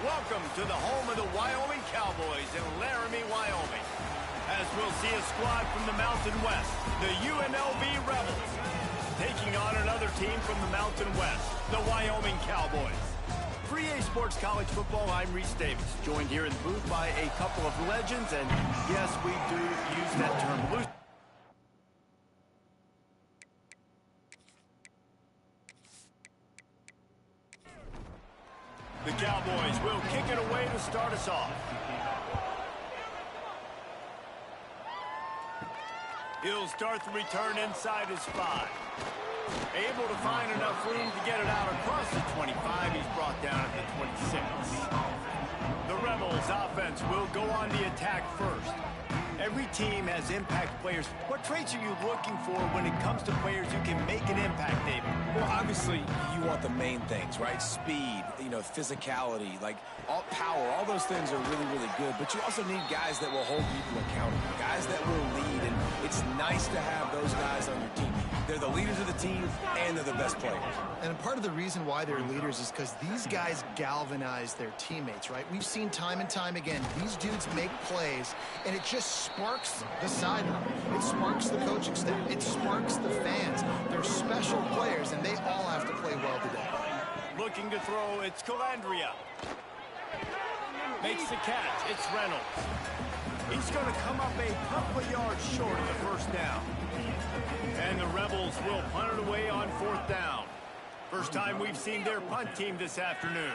welcome to the home of the Wyoming Cowboys in Laramie, Wyoming. As we'll see a squad from the Mountain West, the UNLV Rebels, taking on another team from the Mountain West, the Wyoming Cowboys. For EA Sports College Football, I'm Reese Davis, joined here in the booth by a couple of legends, and yes, we do use that term loosely. The Cowboys will kick it away to start us off. He'll start the return inside his 5. Able to find enough room to get it out across the 25. He's brought down at the 26. The Rebels offense will go on the attack first. Every team has impact players. What traits are you looking for when it comes to players who can make an impact, David? Well, obviously, you want the main things, right? Speed, physicality, all power. All those things are really, really good. But you also need guys that will hold people accountable, guys that will lead. And it's nice to have those guys on your team. They're the leaders of the team, and they're the best players. And part of the reason why they're leaders is because these guys galvanize their teammates, right? We've seen time and time again, these dudes make plays, and it just sparks the sideline. It sparks the coaching staff. It sparks the fans. They're special players, and they all have to play well today. Looking to throw, it's Calandria. Makes the catch, it's Reynolds. He's going to come up a couple of yards short of the first down. And the Rebels will punt it away on 4th down. First time we've seen their punt team this afternoon.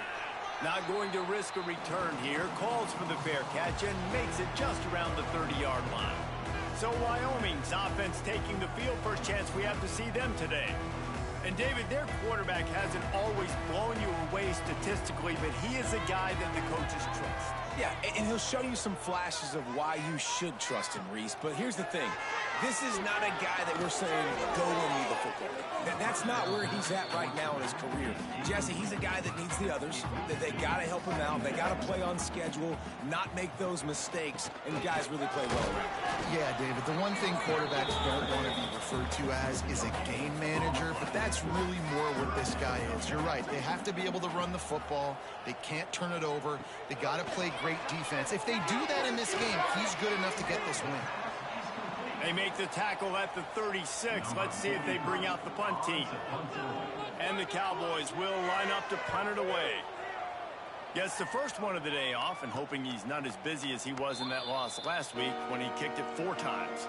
Not going to risk a return here. Calls for the fair catch and makes it just around the 30-yard line. So Wyoming's offense taking the field. First chance we have to see them today. And David, their quarterback hasn't always blown you away statistically, but he is a guy that the coaches trust. Yeah, and he'll show you some flashes of why you should trust him, Reese. But here's the thing. This is not a guy that we're saying, go win me the football. That's not where he's at right now in his career. Jesse, he's a guy that needs the others, that they got to help him out. They got to play on schedule, not make those mistakes, and guys really play well around him. Yeah, David, the one thing quarterbacks don't want to be referred to as is a game manager, but that's really more what this guy is. You're right. They have to be able to run the football. They can't turn it over. They got to play great defense. If they do that in this game, he's good enough to get this win. They make the tackle at the 36. Let's see if they bring out the punt team. And the Cowboys will line up to punt it away. Gets the first one of the day off, and hoping he's not as busy as he was in that loss last week when he kicked it 4 times.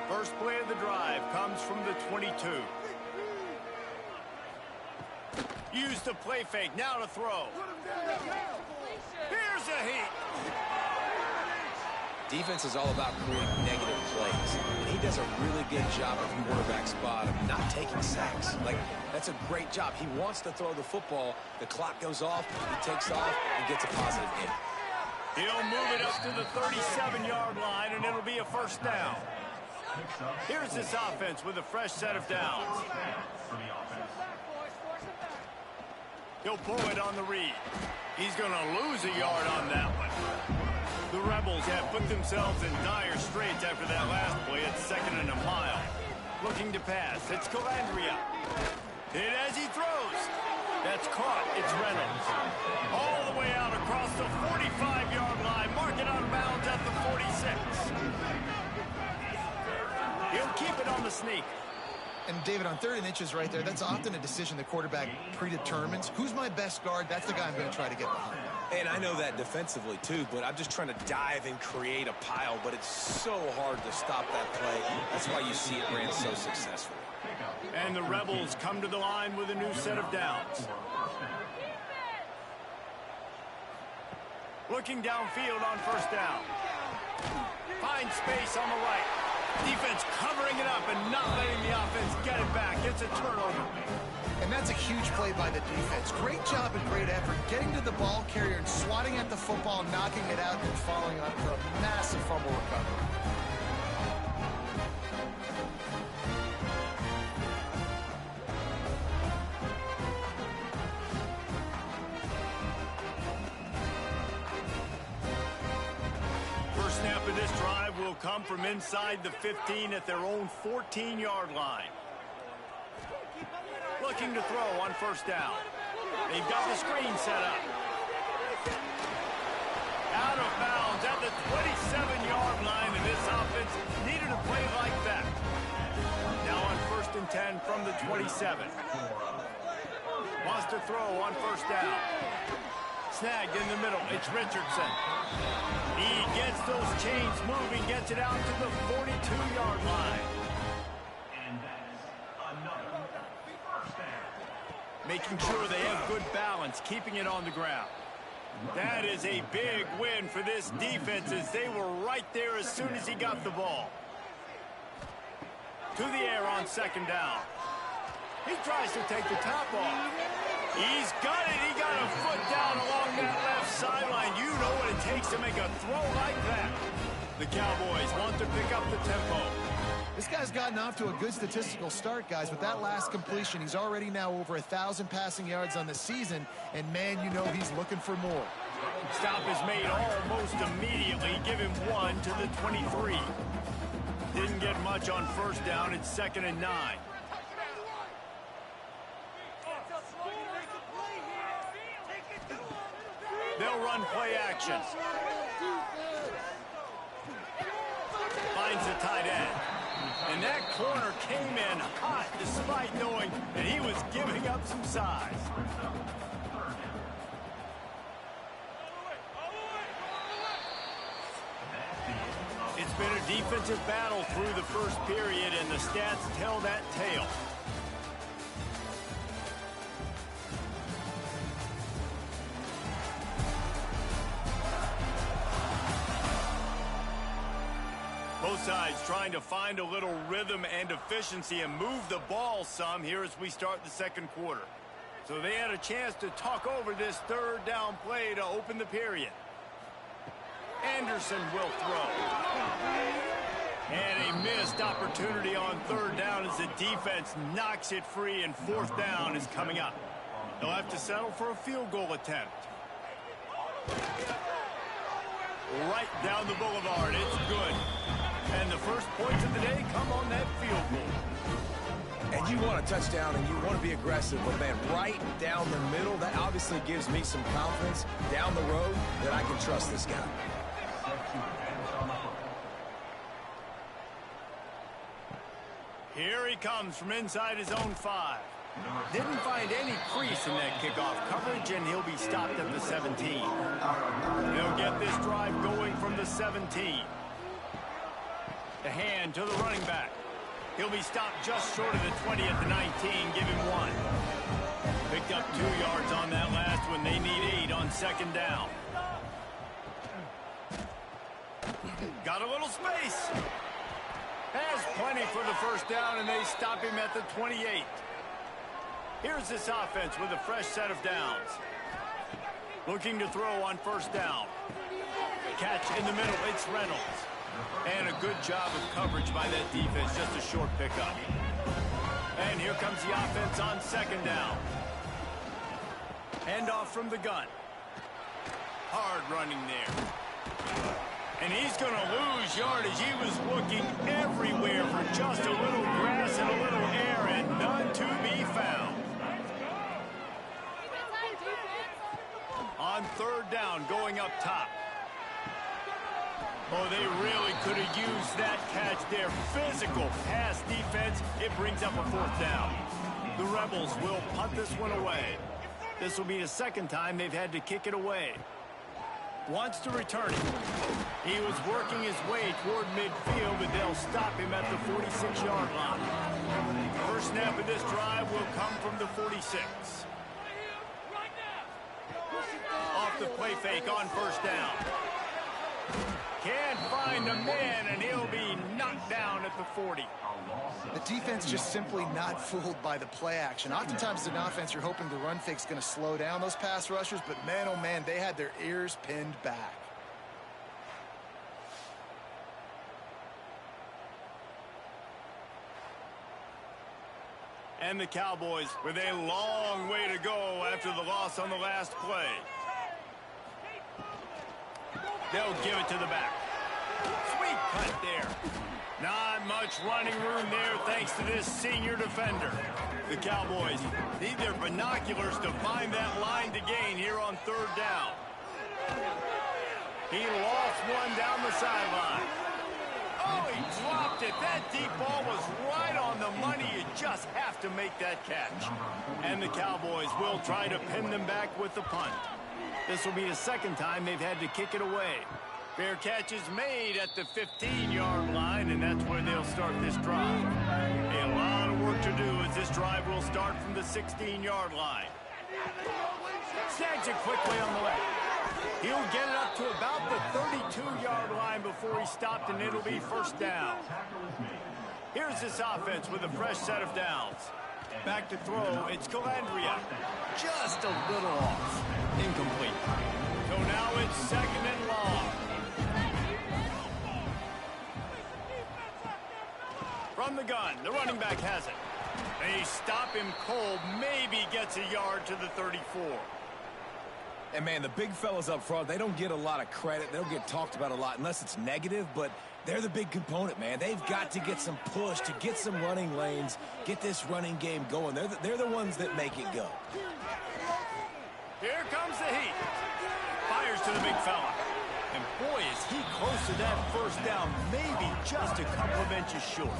First play of the drive comes from the 22. Use the play fake, now to throw. Here's a heat. Defense is all about creating negative plays, and he does a really good job of quarterback spot of not taking sacks. That's a great job. He wants to throw the football. The clock goes off, he takes off, and gets a positive gain. He'll move it up to the 37-yard line, and it'll be a first down. Here's this offense with a fresh set of downs. He'll pull it on the read. He's going to lose a yard on that one. The Rebels have put themselves in dire straits after that last play at 2nd and a mile. Looking to pass. It's Calandria. Hit as he throws. That's caught. It's Reynolds. All the way out across the 45-yard line. Mark it out of bounds at the 46. He'll keep it on the sneak. And David, on 3rd and inches right there, that's often a decision the quarterback predetermines. Who's my best guard? That's the guy I'm going to try to get behind. And I know that defensively, too, but I'm just trying to dive and create a pile, but it's so hard to stop that play. That's why you see it ran so successfully. And the Rebels come to the line with a new set of downs. Looking downfield on first down. Finds space on the right. Defense covering it up and not letting the offense get it back. It's a turnover. And that's a huge play by the defense. Great job and great effort getting to the ball carrier and swatting at the football, knocking it out, and following up for a massive fumble recovery. First snap of this drive will come from inside the 15 at their own 14-yard line. Looking to throw on first down. They've got the screen set up. Out of bounds at the 27-yard line, and this offense needed a play like that. Now on 1st and 10 from the 27. Wants to throw on 1st down. Snagged in the middle. It's Richardson. He gets those chains moving, gets it out to the 42-yard line. Making sure they have good balance, keeping it on the ground. That is a big win for this defense as they were right there as soon as he got the ball. To the air on 2nd down. He tries to take the top off. He's got it. He got a foot down along that left sideline. You know what it takes to make a throw like that. The Cowboys want to pick up the tempo. This guy's gotten off to a good statistical start, guys. With that last completion, he's already now over 1,000 passing yards on the season. And, man, you know he's looking for more. Stop is made almost immediately. Give him 1 to the 23. Didn't get much on 1st down. It's 2nd and 9. They'll run play action. Finds the tight end. And that corner came in hot despite knowing that he was giving up some size. It's been a defensive battle through the 1st period, and the stats tell that tale. Both sides trying to find a little rhythm and efficiency and move the ball some here as we start the 2nd quarter. So they had a chance to talk over this 3rd down play to open the period. Anderson will throw. And a missed opportunity on 3rd down as the defense knocks it free, and 4th down is coming up. They'll have to settle for a field goal attempt. Right down the boulevard. It's good. And the first points of the day come on that field goal. And you want a touchdown and you want to be aggressive, but, man, right down the middle, that obviously gives me some confidence down the road that I can trust this guy. Here he comes from inside his own 5. Didn't find any crease in that kickoff coverage, and he'll be stopped at the 17. He'll get this drive going from the 17. The hand to the running back. He'll be stopped just short of the 20 at the 19. Give him 1. Picked up 2 yards on that last one. They need 8 on 2nd down. Got a little space. Has plenty for the 1st down, and they stop him at the 28. Here's this offense with a fresh set of downs. Looking to throw on 1st down. Catch in the middle. It's Reynolds. And a good job of coverage by that defense. Just a short pickup. And here comes the offense on 2nd down. Handoff from the gun. Hard running there. And he's going to lose yardage. He was looking everywhere for just a little grass and a little air, and none to be found. On 3rd down, going up top. Oh, they really could have used that catch there. Physical pass defense. It brings up a 4th down. The Rebels will punt this one away. This will be the 2nd time they've had to kick it away. Wants to return it. He was working his way toward midfield, but they'll stop him at the 46-yard line. First snap of this drive will come from the 46. Off the play fake on 1st down. Can't find a man, and he'll be knocked down at the 40. The defense just simply not fooled by the play action. Oftentimes, as an offense, you're hoping the run fake's going to slow down those pass rushers, but man, oh man, they had their ears pinned back. And the Cowboys with a long way to go after the loss on the last play. They'll give it to the back. Sweet cut there. Not much running room there thanks to this senior defender. The Cowboys need their binoculars to find that line to gain here on 3rd down. He lost one down the sideline. Oh, he dropped it. That deep ball was right on the money. You just have to make that catch. And the Cowboys will try to pin them back with the punt. This will be the second time they've had to kick it away. Fair catch is made at the 15-yard line, and that's where they'll start this drive. A lot of work to do as this drive will start from the 16-yard line. Snags it quickly on the left. He'll get it up to about the 32-yard line before he stopped, and it'll be first down. Here's this offense with a fresh set of downs. Back to throw, it's Calandria. Just a little off. Incomplete. So now it's second and long. From the gun, the running back has it. They stop him cold, maybe gets a yard to the 34. And, man, the big fellas up front, they don't get a lot of credit. They don't get talked about a lot unless it's negative, but they're the big component, man. They've got to get some push, to get some running lanes, get this running game going. They're the ones that make it go. Here comes the heat. Fires to the big fella. And, boy, is he close to that first down, maybe just a couple of inches short.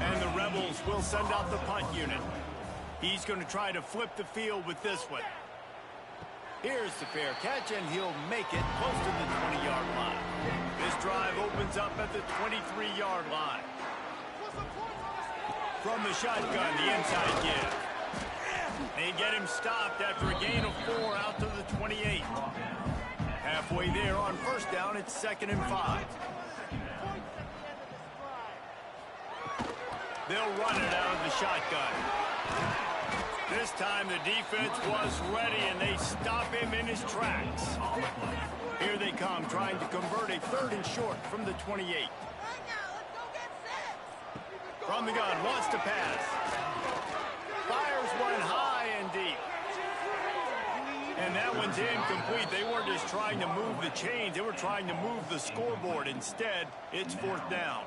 And the Rebels will send out the punt unit. He's going to try to flip the field with this one. Here's the fair catch, and he'll make it close to the 20-yard line. This drive opens up at the 23-yard line. From the shotgun, the inside give. They get him stopped after a gain of 4 out to the 28. Halfway there on first down, it's 2nd and 5. They'll run it out of the shotgun. This time the defense was ready, and they stop him in his tracks. Here they come, trying to convert a 3rd and short from the 28. From the gun, wants to pass. Fires one high and deep. And that one's incomplete. They weren't just trying to move the chains. They were trying to move the scoreboard. Instead, it's 4th down.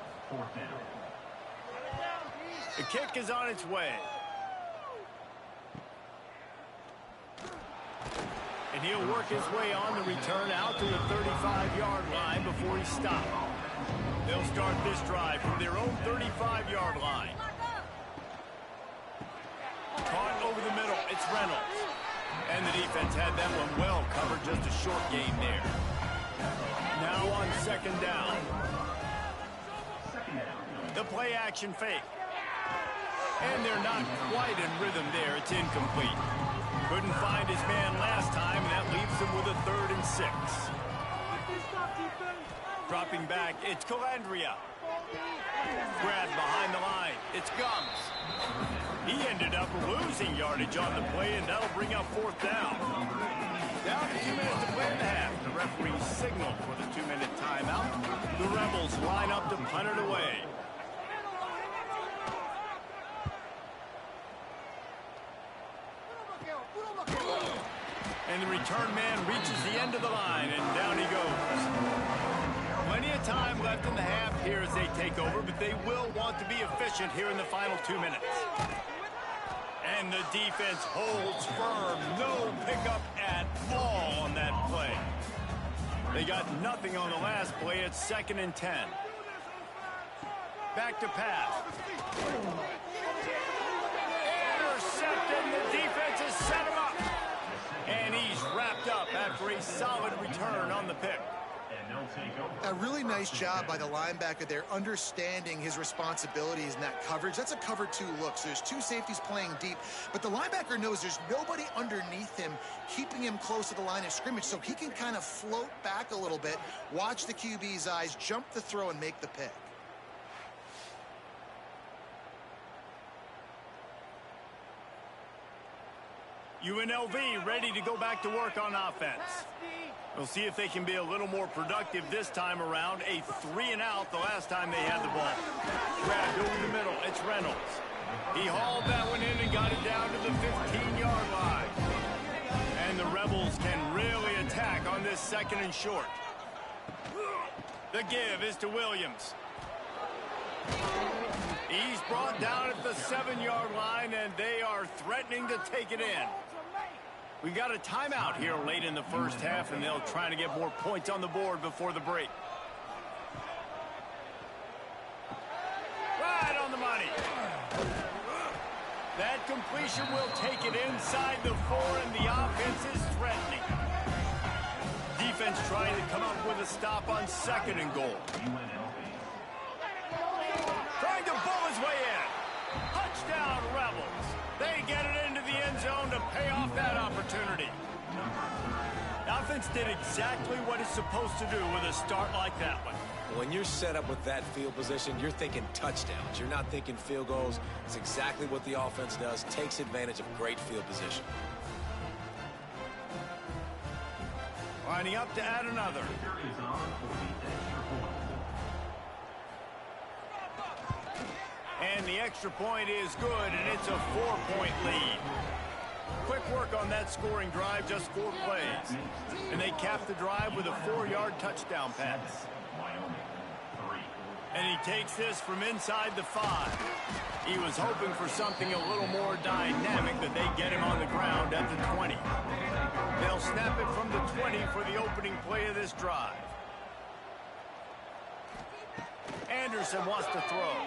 The kick is on its way. And he'll work his way on the return out to the 35-yard line before he stopped. They'll start this drive from their own 35-yard line. Caught over the middle, it's Reynolds. And the defense had that one well covered, just a short gain there. Now on 2nd down. The play action fake. And they're not quite in rhythm there, it's incomplete. Couldn't find his man last time, and that leaves him with a 3rd and 6. Dropping back, it's Calandria. Grab behind the line, it's Gums. He ended up losing yardage on the play, and that'll bring up 4th down. Down to 2 minutes to play in the half. The referee signaled for the 2-minute timeout. The Rebels line up to punt it away. And the return man reaches the end of the line, and down he goes. Plenty of time left in the half here as they take over, but they will want to be efficient here in the final 2 minutes. And the defense holds firm. No pickup at all on that play. They got nothing on the last play. It's 2nd and 10. Back to pass. Intercepted. The defense has set him up. And he's wrapped up after a solid return on the pick. A really nice job by the linebacker there, understanding his responsibilities in that coverage. That's a cover 2 look, so there's 2 safeties playing deep, but the linebacker knows there's nobody underneath him keeping him close to the line of scrimmage, so he can kind of float back a little bit, watch the QB's eyes, jump the throw, and make the pick. UNLV ready to go back to work on offense. We'll see if they can be a little more productive this time around. A 3-and-out the last time they had the ball. Grabbed over the middle. It's Reynolds. He hauled that one in and got it down to the 15-yard line. And the Rebels can really attack on this 2nd and short. The give is to Williams. He's brought down at the 7-yard line, and they are threatening to take it in. We got a timeout here late in the first half, and they'll try to get more points on the board before the break. Right on the money. That completion will take it inside the 4, and the offense is threatening. Defense trying to come up with a stop on 2nd and goal. Trying to bull his way in. Touchdown, Rebels. They get it into the end zone to pay off that opportunity. The offense did exactly what it's supposed to do with a start like that one. When you're set up with that field position, you're thinking touchdowns. You're not thinking field goals. It's exactly what the offense does. Takes advantage of great field position. Lining up to add another. And the extra point is good, and it's a 4-point lead. Quick work on that scoring drive, just 4 plays. And they cap the drive with a 4-yard touchdown pass. And he takes this from inside the 5. He was hoping for something a little more dynamic, that they get him on the ground at the 20. They'll snap it from the 20 for the opening play of this drive. Anderson wants to throw.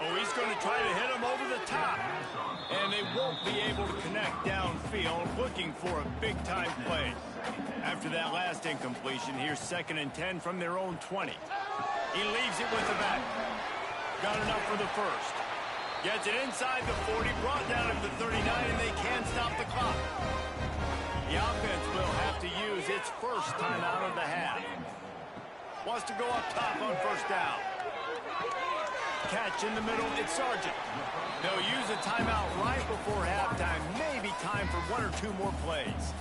Oh, he's going to try to hit him over the top. And they won't be able to connect downfield, looking for a big-time play. After that last incompletion, here's 2nd and 10 from their own 20. He leaves it with the back. Got enough for the first. Gets it inside the 40, brought down at the 39, and they can't stop the clock. The offense will have to use its first timeout of the half. Wants to go up top on 1st down. Catch in the middle, it's Sargent. They'll use a timeout right before halftime. Maybe time for 1 or 2 more plays.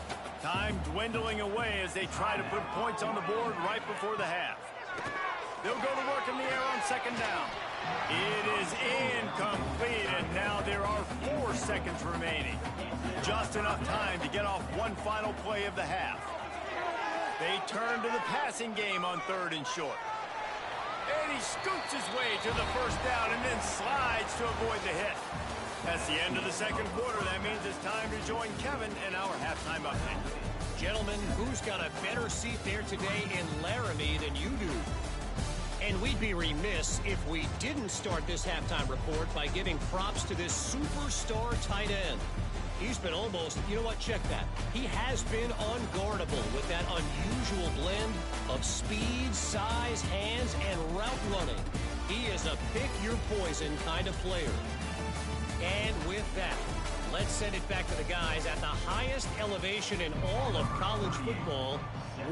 Time dwindling away as they try to put points on the board right before the half. They'll go to work in the air on 2nd down. It is incomplete, and now there are 4 seconds remaining. Just enough time to get off one final play of the half. They turn to the passing game on 3rd and short. And he scoots his way to the 1st down and then slides to avoid the hit. That's the end of the 2nd quarter. That means it's time to join Kevin in our halftime update. Gentlemen, who's got a better seat there today in Laramie than you do? And we'd be remiss if we didn't start this halftime report by giving props to this superstar tight end. He's been almost, you know what, check that. He has been unguardable with that unusual blend of speed, size, hands, and route running. He is a pick-your-poison kind of player. And with that, let's send it back to the guys at the highest elevation in all of college football,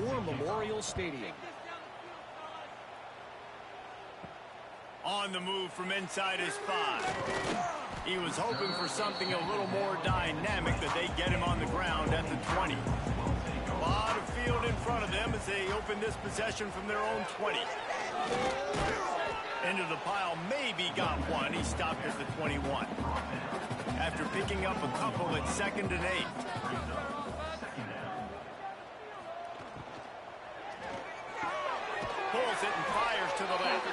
War Memorial Stadium. On the move from inside his 5. He was hoping for something a little more dynamic, that they get him on the ground at the 20. A lot of field in front of them as they open this possession from their own 20. Into the pile, maybe got one. He stopped at the 21. After picking up a couple at 2nd and 8. Pulls it and fires to the left.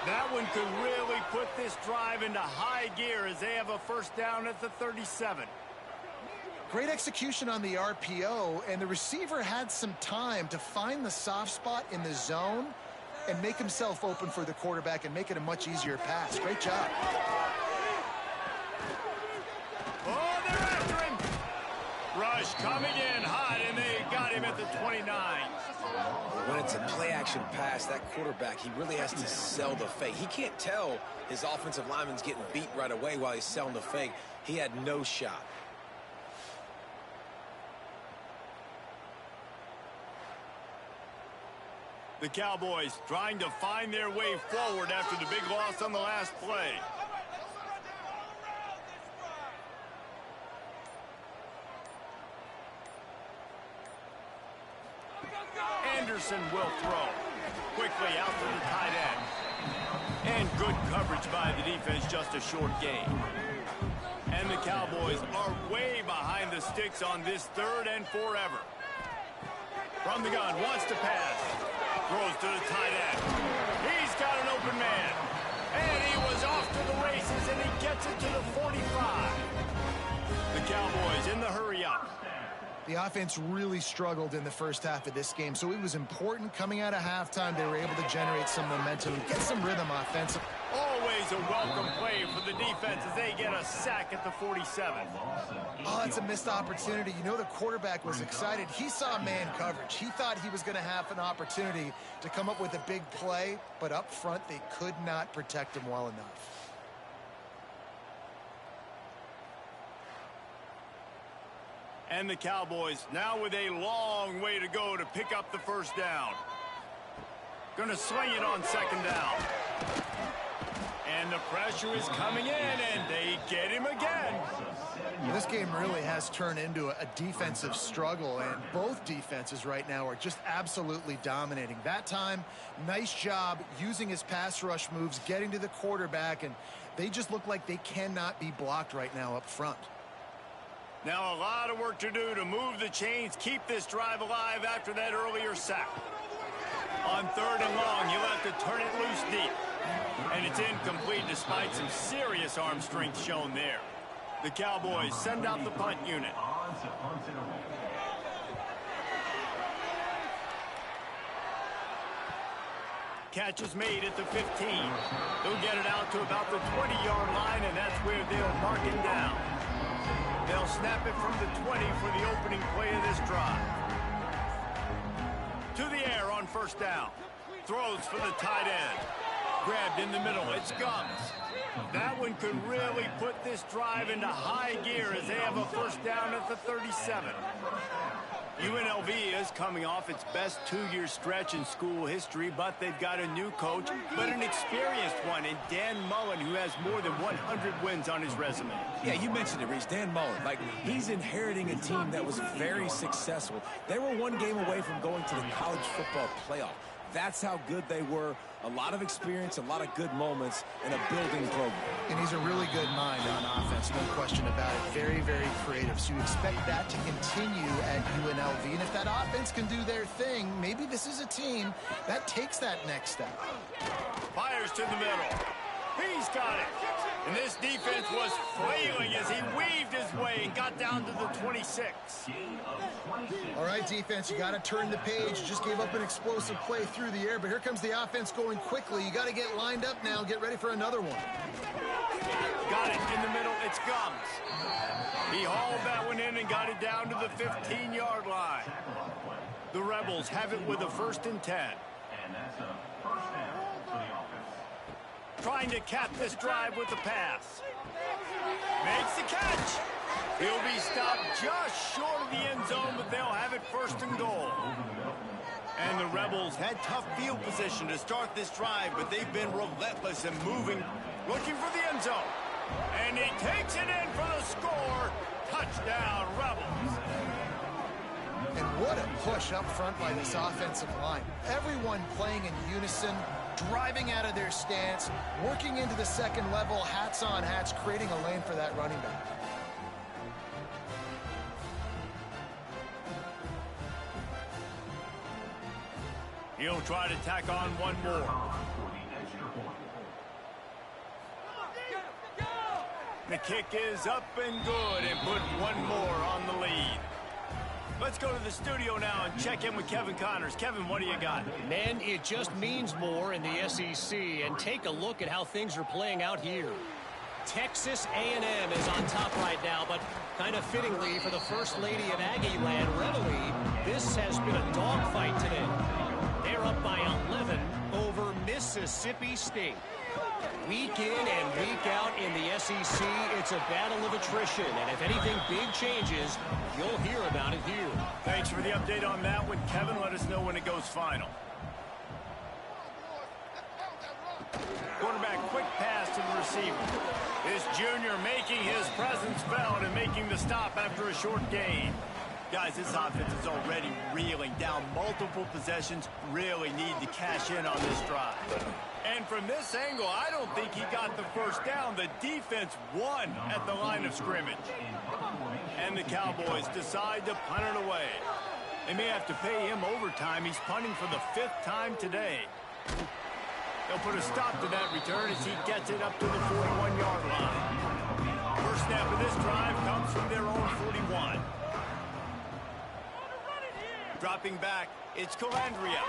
That one could really put this drive into high gear as they have a 1st down at the 37. Great execution on the RPO, and the receiver had some time to find the soft spot in the zone and make himself open for the quarterback and make it a much easier pass. Great job. Oh, they're after him. Rush coming in hot, and they got him at the 29. When it's a play-action pass, that quarterback, he really has to sell the fake. He can't tell his offensive lineman's getting beat right away while he's selling the fake. He had no shot. The Cowboys trying to find their way forward after the big loss on the last play. Anderson will throw. Quickly out to the tight end. And good coverage by the defense, just a short gain. And the Cowboys are way behind the sticks on this 3rd and forever. From the gun, wants to pass. Throws to the tight end. He's got an open man. And he was off to the races, and he gets it to the 45. The Cowboys in the hurry The offense really struggled in the first half of this game, so it was important coming out of halftime. They were able to generate some momentum, get some rhythm offensively. Always a welcome play for the defense as they get a sack at the 47. Oh, it's a missed opportunity. You know, the quarterback was excited. He saw man coverage. He thought he was going to have an opportunity to come up with a big play, but up front they could not protect him well enough. And the Cowboys now with a long way to go to pick up the first down. Gonna swing it on second down. And the pressure is coming in, and they get him again. This game really has turned into a defensive struggle, and both defenses right now are just absolutely dominating. That time, nice job using his pass rush moves, getting to the quarterback, and they just look like they cannot be blocked right now up front. Now a lot of work to do to move the chains, keep this drive alive after that earlier sack. On third and long, he'll have to turn it loose deep. And it's incomplete despite some serious arm strength shown there. The Cowboys send out the punt unit. Catch is made at the 15. They'll get it out to about the 20-yard line, and that's where they'll mark it down. They'll snap it from the 20 for the opening play of this drive. To the air on first down. Throws for the tight end. Grabbed in the middle. It's Gums. That one could really put this drive into high gear as they have a first down at the 37. UNLV is coming off its best two-year stretch in school history, but they've got a new coach, but an experienced one in Dan Mullen, who has more than 100 wins on his resume. Yeah, you mentioned it, Reese. Dan Mullen. Like, he's inheriting a team that was very successful. They were one game away from going to the college football playoff. That's how good they were. A lot of experience, a lot of good moments, and a building program. And he's a really good mind on offense, no question about it. Very, very creative. So you expect that to continue at UNLV. And if that offense can do their thing, maybe this is a team that takes that next step. Fires to the middle. He's got it. And this defense was flailing as he weaved his way and got down to the 26. All right, defense, you got to turn the page. Just gave up an explosive play through the air, but here comes the offense going quickly. You got to get lined up now. Get ready for another one. Got it in the middle. It's Gums. He hauled that one in and got it down to the 15-yard line. The Rebels have it with a 1st and 10. Trying to cap this drive with the pass. Makes the catch. He'll be stopped just short of the end zone, but they'll have it 1st and goal. And the Rebels had tough field position to start this drive, but they've been relentless in moving, looking for the end zone. And he takes it in for the score. Touchdown, Rebels. And what a push up front by this offensive line. Everyone playing in unison, driving out of their stance, working into the second level, hats on hats, creating a lane for that running back. He'll try to tack on one more. The kick is up and good and put one more on the lead. Let's go to the studio now and check in with Kevin Connors. Kevin, what do you got? Man, it just means more in the SEC, and take a look at how things are playing out here. Texas A&M is on top right now, but kind of fittingly for the First Lady of Aggieland, Reveille, this has been a dogfight today. They're up by 11 over Mississippi State. Week in and week out in the SEC, it's a battle of attrition, and if anything big changes, you'll hear about it here. Thanks for the update on that one, Kevin. Let us know when it goes final. Quarterback, quick pass to the receiver. This junior making his presence felt and making the stop after a short gain. Guys, this offense is already reeling down multiple possessions. Really need to cash in on this drive. And from this angle, I don't think he got the first down. The defense won at the line of scrimmage. And the Cowboys decide to punt it away. They may have to pay him overtime. He's punting for the 5th time today. They'll put a stop to that return as he gets it up to the 41-yard line. First snap of this drive comes from their own 41. Dropping back, it's Calandria.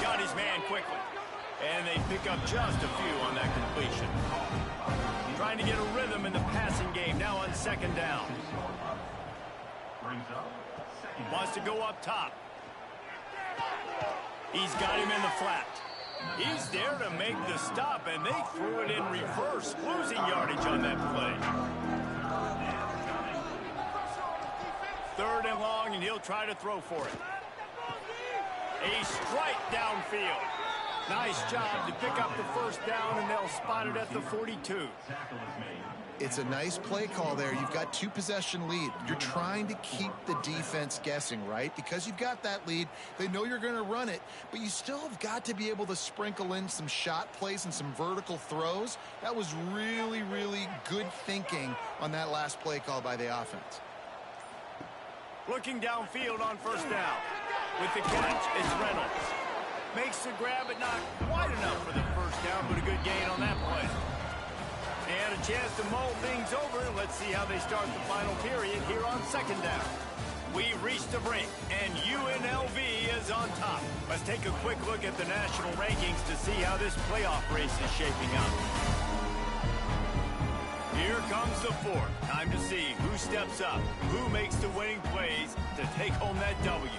Got his man quickly. And they pick up just a few on that completion. Trying to get a rhythm in the passing game now on second down. Wants to go up top. He's got him in the flat. He's there to make the stop, and they threw it in reverse, losing yardage on that play. 3rd and long, and he'll try to throw for it. A strike downfield. Nice job to pick up the first down, and they'll spot it at the 42. It's a nice play call there. You've got 2-possession lead. You're trying to keep the defense guessing, right? Because you've got that lead. They know you're going to run it, but you still have got to be able to sprinkle in some shot plays and some vertical throws. That was really, really good thinking on that last play call by the offense. Looking downfield on first down. With the catch, it's Reynolds. Makes the grab, but not quite enough for the first down, but a good gain on that play. And a chance to mull things over. Let's see how they start the final period here on second down. We reached the brink, and UNLV is on top. Let's take a quick look at the national rankings to see how this playoff race is shaping up. Here comes the 4th. Time to see who steps up, who makes the winning plays to take home that W.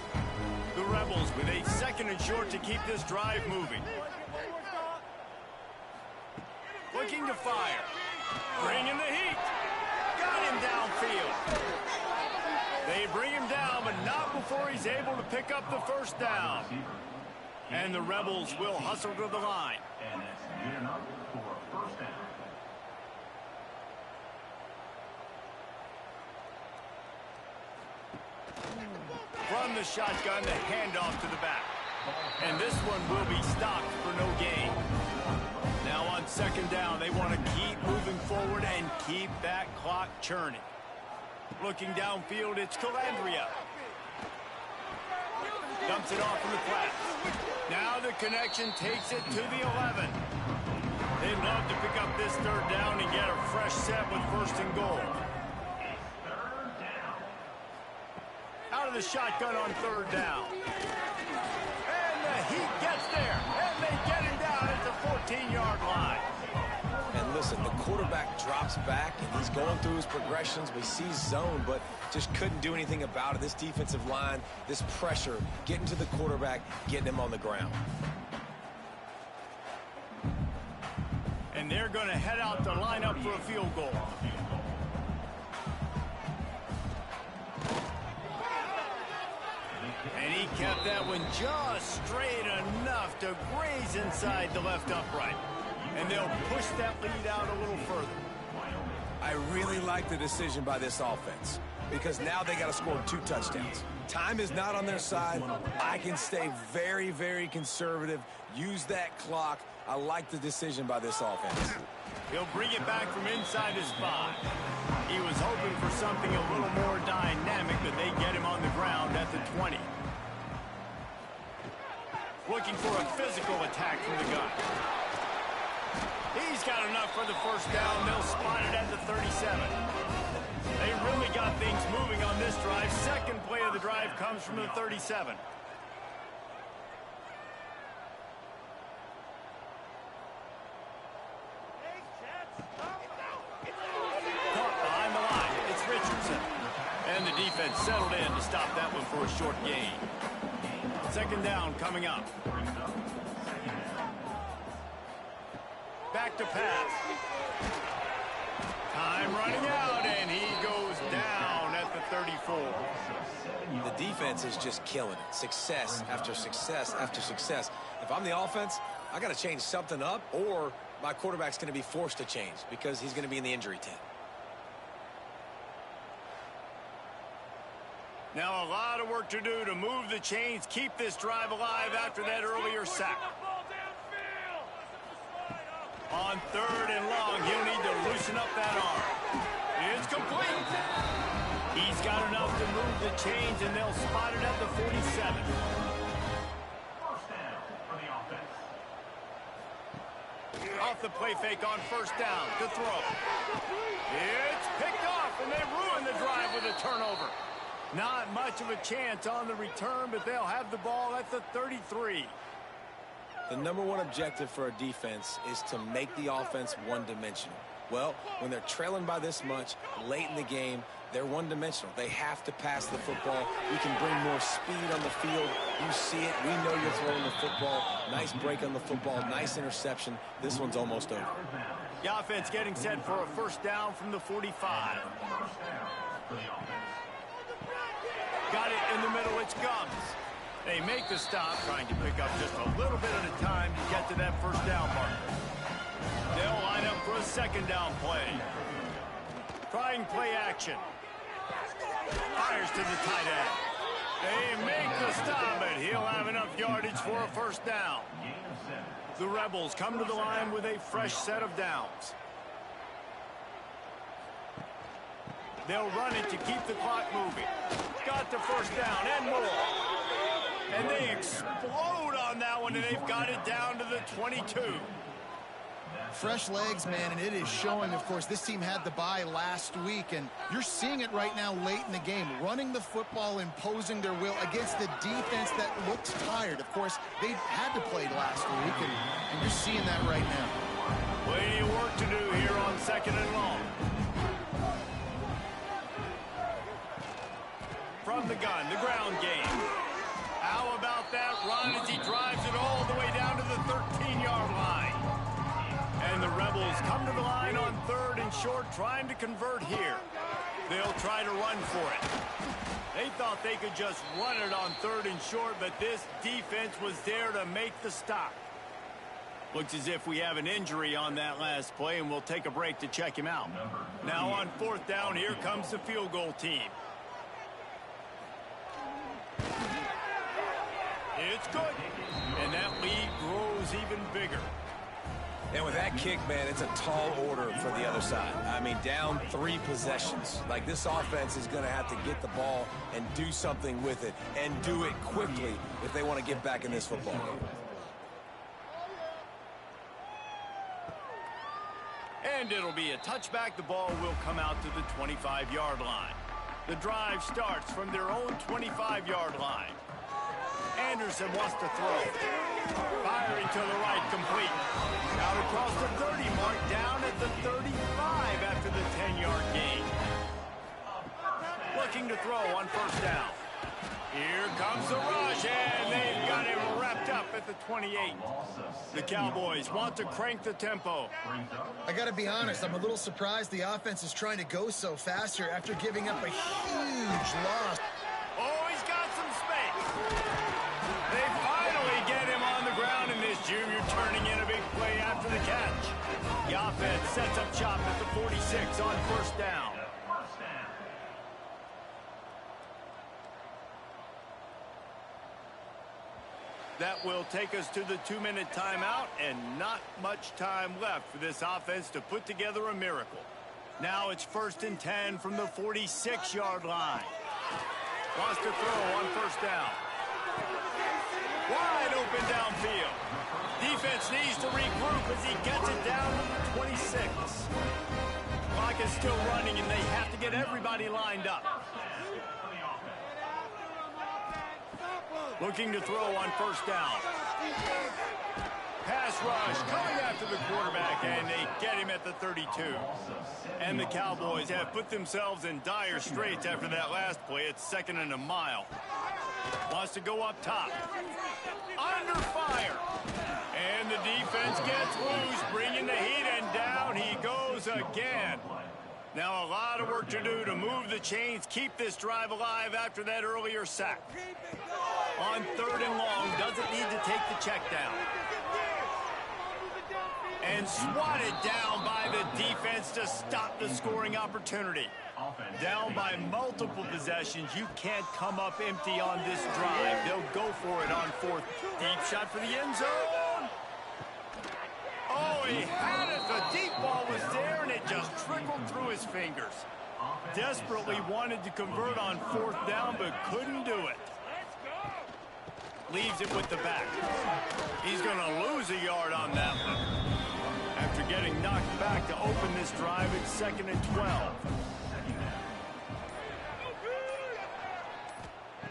The Rebels with a 2nd and short to keep this drive moving. Looking to fire. Bringing the heat. Got him downfield. They bring him down, but not before he's able to pick up the first down. And the Rebels will hustle to the line. And that's good enough for a first down. From the shotgun, the handoff to the back. And this one will be stopped for no gain. Now on second down, they want to keep moving forward and keep that clock churning. Looking downfield, it's Calandria. Dumps it off in the flat. Now the connection takes it to the 11. They'd love to pick up this 3rd down and get a fresh set with 1st and goal. Out of the shotgun on 3rd down. And the Heat gets there. And they get him down at the 14-yard line. And listen, the quarterback drops back, and he's going through his progressions. We see zone, but just couldn't do anything about it. This defensive line, this pressure, getting to the quarterback, getting him on the ground. And they're going to head out to line up for a field goal. And he kept that one just straight enough to graze inside the left upright. And they'll push that lead out a little further. I really like the decision by this offense because now they got to score 2 touchdowns. Time is not on their side. I can stay very, very conservative, use that clock. I like the decision by this offense. He'll bring it back from inside his 5. He was hoping for something a little more dynamic, but they get him on the ground at the 20. Looking for a physical attack from the gun. He's got enough for the first down. They'll spot it at the 37. They really got things moving on this drive. Second play of the drive comes from the 37. Caught behind the line. It's Richardson. And the defense settled in to stop that one for a short gain. Second down coming up. Back to pass. Time running out, and he goes down at the 34. The defense is just killing it. Success after success after success. If I'm the offense, I got to change something up, or my quarterback's going to be forced to change because he's going to be in the injury tent. Now a lot of work to do to move the chains, keep this drive alive after that earlier sack. On 3rd and long, he'll need to loosen up that arm. It's complete. He's got enough to move the chains, and they'll spot it at the 47. First down for the offense. Off the play fake on first down to throw. It's picked off, and they ruin the drive with a turnover. Not much of a chance on the return, but they'll have the ball at the 33. The number one objective for a defense is to make the offense one-dimensional. Well, when they're trailing by this much late in the game, they're one-dimensional. They have to pass the football. We can bring more speed on the field. You see it. We know you're throwing the football. Nice break on the football. Nice interception. This one's almost over. The offense getting set for a first down from the 45. Got it in the middle. It's Gums. They make the stop, trying to pick up just a little bit at a time to get to that first down marker. They'll line up for a second down play. Trying play action. Fires to the tight end. They make the stop, but he'll have enough yardage for a first down. The Rebels come to the line with a fresh set of downs. They'll run it to keep the clock moving. Got the first down and more. And they explode on that one, and they've got it down to the 22. Fresh legs, man, and it is showing, of course. This team had the bye last week, and you're seeing it right now late in the game. Running the football, imposing their will against the defense that looked tired. Of course, they had to play last week, and you're seeing that right now. Plenty of work to do here on second and long. From the gun, the ground game. How about that run as he drives it all the way down to the 13-yard line? And the Rebels come to the line on third and short, trying to convert here. They'll try to run for it. They thought they could just run it on third and short, but this defense was there to make the stop. Looks as if we have an injury on that last play, and we'll take a break to check him out. Now on fourth down, here comes the field goal team. It's good. And that lead grows even bigger. And with that kick, man, it's a tall order for the other side. I mean, down 3 possessions. Like, this offense is going to have to get the ball and do something with it, and do it quickly if they want to get back in this football game. And it'll be a touchback. The ball will come out to the 25-yard line. The drive starts from their own 25-yard line. Anderson wants to throw. Firing to the right, complete. Out across the 30 mark, down at the 35 after the 10-yard gain. Looking to throw on first down. Here comes the rush, and they've got him wrapped up at the 28. The Cowboys want to crank the tempo. I got to be honest, I'm a little surprised the offense is trying to go so fast here after giving up a huge loss. Oh, he's got some space. They finally get him on the ground, and this junior turning in a big play after the catch. The offense sets up shop at the 46 on first down. That will take us to the 2-minute timeout, and not much time left for this offense to put together a miracle. Now it's first and 10 from the 46-yard line. Wants to throw on first down. Wide open downfield. Defense needs to regroup as he gets it down to the 26. Clock is still running, and they have to get everybody lined up. Looking to throw on first down. Pass rush coming after the quarterback, and they get him at the 32. And the Cowboys have put themselves in dire straits after that last play. It's second and a mile. Wants to go up top. Under fire. And the defense gets loose, bringing the heat, and down he goes again. Now a lot of work to do to move the chains, keep this drive alive after that earlier sack. On third and long, doesn't need to take the check down. And swatted down by the defense to stop the scoring opportunity. Down by multiple possessions, you can't come up empty on this drive. They'll go for it on fourth. Deep shot for the end zone. Oh, he had it. The deep ball was there, and it just trickled through his fingers. Desperately wanted to convert on fourth down, but couldn't do it. Leaves it with the back. He's going to lose a yard on that one. After getting knocked back to open this drive, it's second and 12.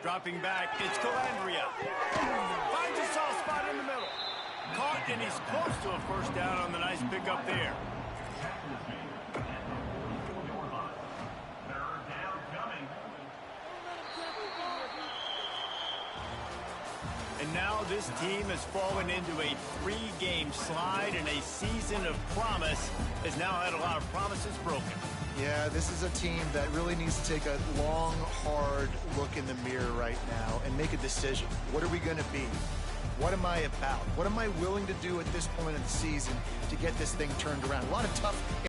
Dropping back, it's Calandria. Finds a soft spot in the middle. Caught, and he's close to a first down on the nice pickup there. And now this team has fallen into a 3-game slide, and a season of promise has now had a lot of promises broken. Yeah, this is a team that really needs to take a long, hard look in the mirror right now and make a decision. What are we going to be? What am I about? What am I willing to do at this point in the season to get this thing turned around? A lot of tough